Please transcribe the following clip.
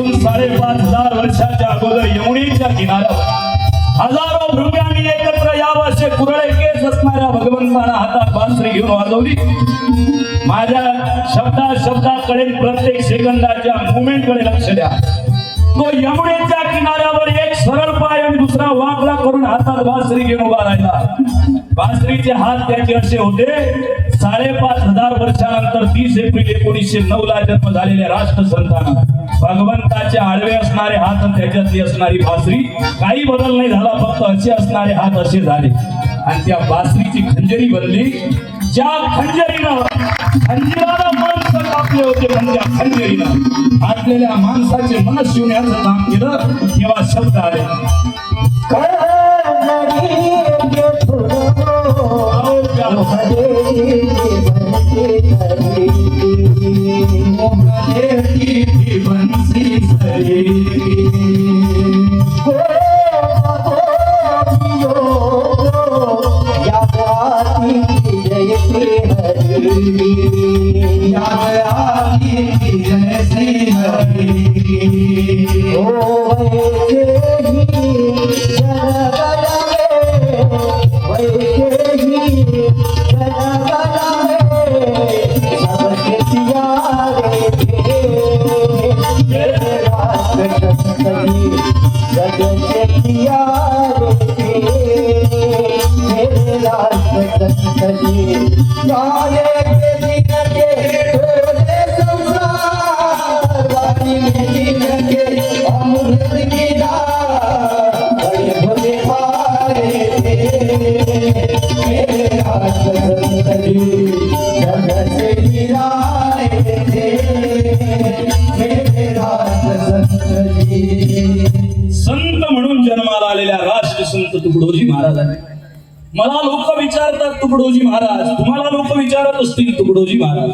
आजपासून 5,500 वर्षाच्या अगोदर यमुनेच्या किनाऱ्यावर हजारो भृंगांनी एकत्र यावं असे कुरळे केस असणाऱ्या भगवंताना हातात बासरी घेऊन वाजवली। माझ्या शब्दाकडे प्रत्येक सेकंदाच्या मुवमेंटकडे लक्ष द्या। तो यमुनेच्या किनाऱ्यावर एक सरळ पाय आणि दुसरा वाकडा करून हातात बासरी घेऊन उभा राहिला। बासरीचे हात त्याचे असे होते। 5,500 वर्षानंतर 30 एप्रिल 1909 ला जन्म झालेल्या राष्ट्रसंतांना भगवंताचे आडवे असणारे हात आणि त्याच्यातली असणारी बासरी काही बदल नाही झाला, फक्त असे असणारे हात असे झाले आणि त्या बासरीची खंजरी बनली। ज्या खंजरीनं माणसं कापले होते, म्हणजे खंजरीनं फाटलेल्या माणसाचे मन शिवण्याचं काम केलं, तेव्हा शब्द आले संत म्हणून जन्माला आलेल्या राष्ट्रसंत तुकडोजी महाराज आहे। मला लोक विचारतात तुकडोजी महाराज, तुम्हाला लोक विचारत असतील तुकडोजी महाराज